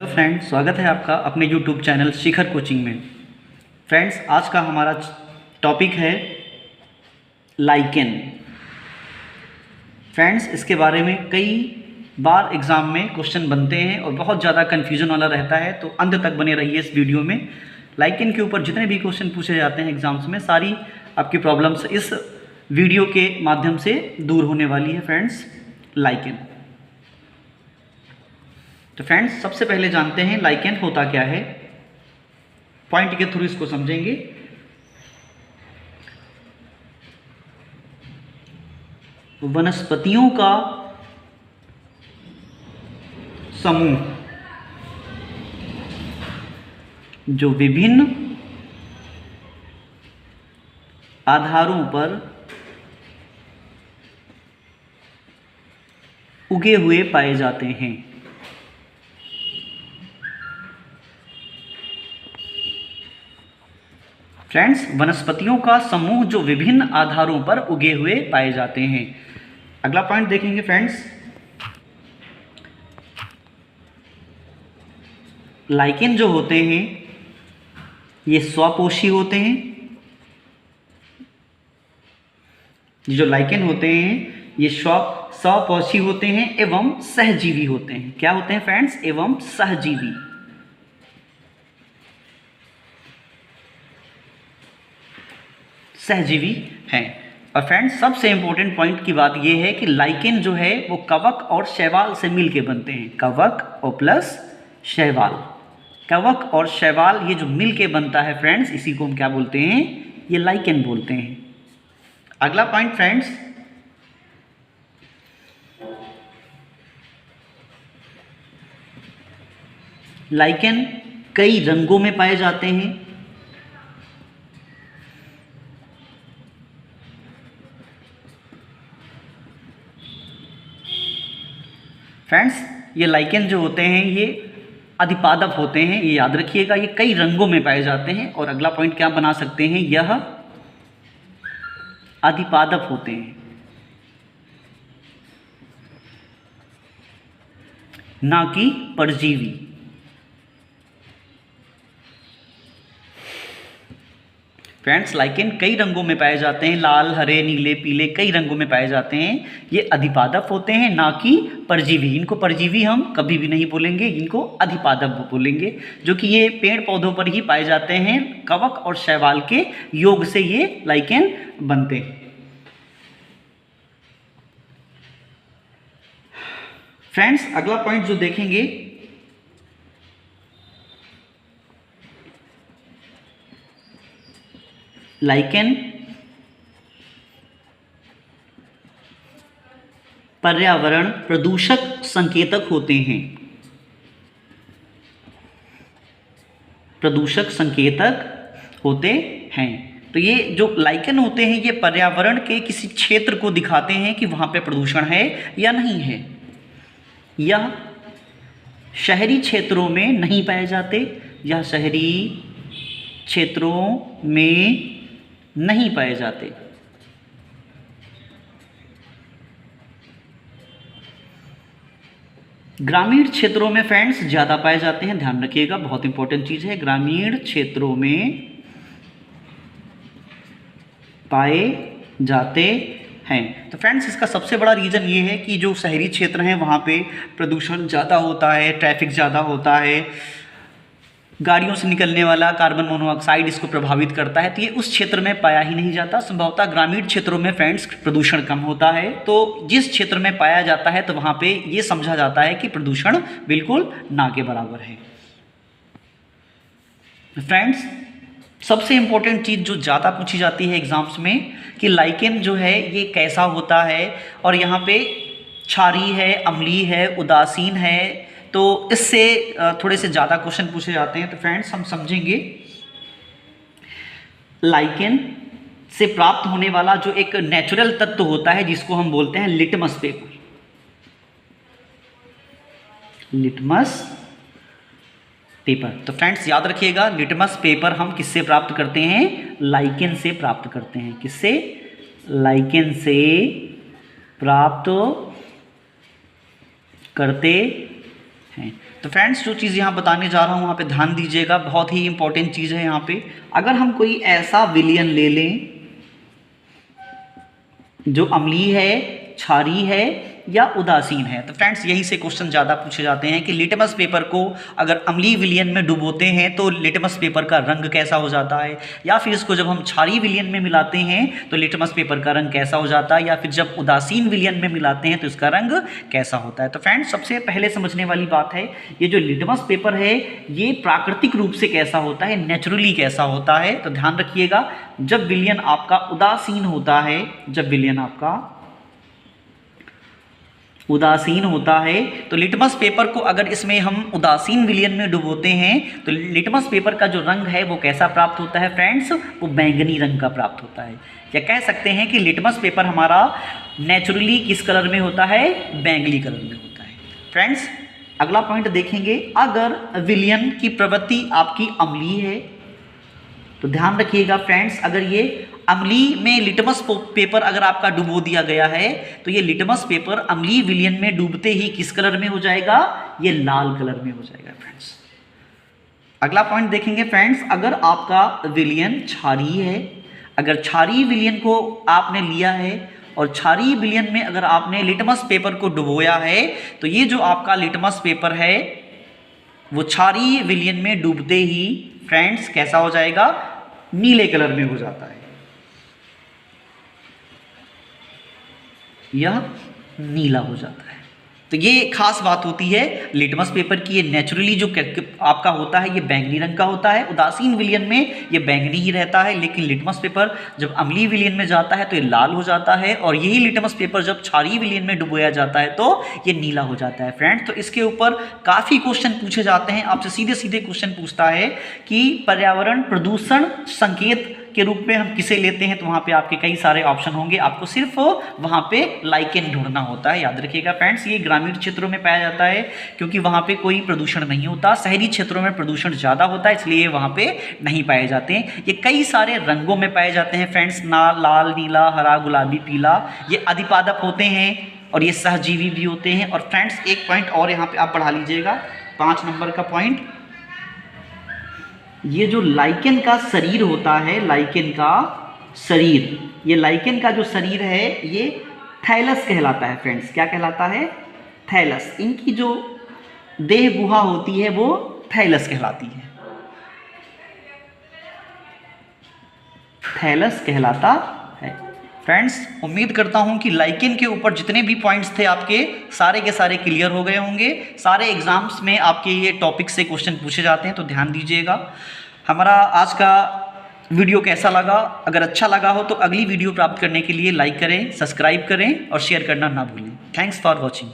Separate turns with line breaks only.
Hello friends, स्वागत है आपका अपने यूट्यूब चैनल शिखर कोचिंग में। फ्रेंड्स, आज का हमारा टॉपिक है लाइकेन। फ्रेंड्स, इसके बारे में कई बार एग्ज़ाम में क्वेश्चन बनते हैं और बहुत ज़्यादा कन्फ्यूजन वाला रहता है, तो अंत तक बने रहिए इस वीडियो में। लाइकेन के ऊपर जितने भी क्वेश्चन पूछे जाते हैं एग्ज़ाम्स में, सारी आपकी प्रॉब्लम्स इस वीडियो के माध्यम से दूर होने वाली है। फ्रेंड्स, लाइकेन, तो फ्रेंड्स सबसे पहले जानते हैं लाइकेन होता क्या है। पॉइंट के थ्रू इसको समझेंगे। वनस्पतियों का समूह जो विभिन्न आधारों पर उगे हुए पाए जाते हैं। फ्रेंड्स, वनस्पतियों का समूह जो विभिन्न आधारों पर उगे हुए पाए जाते हैं। अगला पॉइंट देखेंगे फ्रेंड्स, लाइकेन जो होते हैं ये स्वपोषी होते हैं। ये जो लाइकेन होते हैं ये स्वपोषी होते हैं एवं सहजीवी होते हैं। क्या होते हैं फ्रेंड्स? एवं सहजीवी। सहजीवी हैं। और फ्रेंड्स, सबसे इंपॉर्टेंट पॉइंट की बात यह है कि लाइकेन जो है वो कवक और शैवाल से मिलके बनते हैं। कवक और प्लस शैवाल, कवक और शैवाल ये जो मिलके बनता है फ्रेंड्स, इसी को हम क्या बोलते हैं? ये लाइकेन बोलते हैं। अगला पॉइंट फ्रेंड्स, लाइकेन कई रंगों में पाए जाते हैं। फ्रेंड्स, ये लाइकेन जो होते हैं ये अधिपादप होते हैं, ये याद रखिएगा। ये कई रंगों में पाए जाते हैं। और अगला पॉइंट क्या बना सकते हैं? यह अधिपादप होते हैं, ना कि परजीवी। फ्रेंड्स, लाइकेन कई रंगों में पाए जाते हैं, लाल, हरे, नीले, पीले, कई रंगों में पाए जाते हैं। ये अधिपादप होते हैं, ना कि परजीवी। इनको परजीवी हम कभी भी नहीं बोलेंगे, इनको अधिपादप बोलेंगे, जो कि ये पेड़ पौधों पर ही पाए जाते हैं। कवक और शैवाल के योग से ये लाइकेन बनते हैं। फ्रेंड्स, अगला पॉइंट जो देखेंगे, लाइकेन पर्यावरण प्रदूषक संकेतक होते हैं। प्रदूषक संकेतक होते हैं। तो ये जो लाइकेन होते हैं ये पर्यावरण के किसी क्षेत्र को दिखाते हैं कि वहां पे प्रदूषण है या नहीं है। यह शहरी क्षेत्रों में नहीं पाए जाते, यह शहरी क्षेत्रों में नहीं पाए जाते। ग्रामीण क्षेत्रों में फ्रेंड्स ज़्यादा पाए जाते हैं। ध्यान रखिएगा, बहुत इंपॉर्टेंट चीज़ है। ग्रामीण क्षेत्रों में पाए जाते हैं। तो फ्रेंड्स, इसका सबसे बड़ा रीज़न ये है कि जो शहरी क्षेत्र हैं वहाँ पे प्रदूषण ज़्यादा होता है, ट्रैफिक ज़्यादा होता है, गाड़ियों से निकलने वाला कार्बन मोनोऑक्साइड इसको प्रभावित करता है। तो ये उस क्षेत्र में पाया ही नहीं जाता। संभवतः ग्रामीण क्षेत्रों में फ्रेंड्स प्रदूषण कम होता है। तो जिस क्षेत्र में पाया जाता है तो वहाँ पे ये समझा जाता है कि प्रदूषण बिल्कुल ना के बराबर है। फ्रेंड्स, सबसे इम्पोर्टेंट चीज़ जो ज़्यादा पूछी जाती है एग्जाम्स में कि लाइकेन जो है ये कैसा होता है, और यहाँ पे क्षारीय है, अम्लीय है, उदासीन है, तो इससे थोड़े से ज़्यादा क्वेश्चन पूछे जाते हैं। तो फ्रेंड्स, हम समझेंगे लाइकेन से प्राप्त होने वाला जो एक नेचुरल तत्व होता है जिसको हम बोलते हैं लिटमस पेपर। Litmus paper. तो फ्रेंड्स याद रखिएगा, लिटमस पेपर हम किससे प्राप्त करते हैं? लाइकेन से प्राप्त करते हैं। किससे? लाइकेन से प्राप्त करते हैं। तो फ्रेंड्स जो चीज़ यहाँ बताने जा रहा हूँ वहाँ पे ध्यान दीजिएगा, बहुत ही इंपॉर्टेंट चीज़ है यहाँ पे। अगर हम कोई ऐसा विलयन ले लें जो अम्लीय है, क्षारीय है या उदासीन है, तो फ्रेंड्स यही से क्वेश्चन ज़्यादा पूछे जाते हैं कि लिटमस पेपर को अगर अम्लीय विलयन में डुबोते हैं तो लिटमस पेपर का रंग कैसा हो जाता है, या फिर इसको जब हम क्षारीय विलयन में मिलाते हैं तो लिटमस पेपर का रंग कैसा हो जाता है, या फिर जब उदासीन विलयन में मिलाते हैं तो इसका रंग कैसा होता है। तो फ्रेंड्स सबसे पहले समझने वाली बात है, ये जो लिटमस पेपर है ये प्राकृतिक रूप से कैसा होता है, नेचुरली कैसा होता है। तो ध्यान रखिएगा, जब विलयन आपका उदासीन होता है, जब विलयन आपका उदासीन होता है तो लिटमस पेपर को अगर इसमें हम उदासीन विलयन में डुबोते हैं तो लिटमस पेपर का जो रंग है वो कैसा प्राप्त होता है फ्रेंड्स, वो बैंगनी रंग का प्राप्त होता है। या कह सकते हैं कि लिटमस पेपर हमारा नेचुरली किस कलर में होता है, बैंगनी कलर में होता है। फ्रेंड्स अगला पॉइंट देखेंगे, अगर विलयन की प्रवृत्ति आपकी अम्लीय है तो ध्यान रखिएगा फ्रेंड्स, अगर ये अम्लीय में लिटमस पेपर अगर आपका डुबो दिया गया है तो ये लिटमस पेपर अम्लीय विलयन में डूबते ही किस कलर में हो जाएगा, ये लाल कलर में हो जाएगा फ्रेंड्स। अगला पॉइंट देखेंगे फ्रेंड्स, अगर आपका विलयन क्षारीय है, अगर क्षारीय विलयन को आपने लिया है और क्षारीय विलयन में अगर आपने लिटमस पेपर को डुबोया है तो ये जो आपका लिटमस पेपर है वो क्षारीय विलयन में डूबते ही फ्रेंड्स कैसा हो जाएगा, नीले कलर में हो जाता है। यह नीला हो जाता है। तो ये खास बात होती है लिटमस पेपर की, ये नेचुरली जो आपका होता है ये बैंगनी रंग का होता है, उदासीन विलयन में ये बैंगनी ही रहता है, लेकिन लिटमस पेपर जब अम्लीय विलयन में जाता है तो ये लाल हो जाता है, और यही लिटमस पेपर जब क्षारीय विलयन में डुबोया जाता है तो ये नीला हो जाता है फ्रेंड्स। तो इसके ऊपर काफ़ी क्वेश्चन पूछे जाते हैं, आपसे सीधे सीधे क्वेश्चन पूछता है कि पर्यावरण प्रदूषण संकेत के रूप में हम किसे लेते हैं, तो वहाँ पे आपके कई सारे ऑप्शन होंगे, आपको सिर्फ वहाँ पे लाइकेन ढूंढना होता है। याद रखिएगा फ्रेंड्स, ये ग्रामीण क्षेत्रों में पाया जाता है क्योंकि वहाँ पे कोई प्रदूषण नहीं होता, शहरी क्षेत्रों में प्रदूषण ज़्यादा होता है इसलिए वहाँ पे नहीं पाए जाते हैं। ये कई सारे रंगों में पाए जाते हैं फ्रेंड्स, लाल, नीला, हरा, गुलाबी, पीला, ये अधिपादप होते हैं और ये सहजीवी भी होते हैं। और फ्रेंड्स एक पॉइंट और यहाँ पे आप बढ़ा लीजिएगा, 5 नंबर का पॉइंट, ये जो लाइकेन का शरीर होता है, लाइकेन का शरीर, ये लाइकेन का जो शरीर है ये थैलस कहलाता है फ्रेंड्स। क्या कहलाता है, थैलस। इनकी जो देह गुहा होती है वो थैलस कहलाती है, थैलस कहलाता है फ्रेंड्स। उम्मीद करता हूं कि लाइकेन के ऊपर जितने भी पॉइंट्स थे आपके सारे के सारे क्लियर हो गए होंगे। सारे एग्जाम्स में आपके ये टॉपिक से क्वेश्चन पूछे जाते हैं तो ध्यान दीजिएगा। हमारा आज का वीडियो कैसा लगा, अगर अच्छा लगा हो तो अगली वीडियो प्राप्त करने के लिए लाइक करें, सब्सक्राइब करें और शेयर करना ना भूलें। Thanks for watching.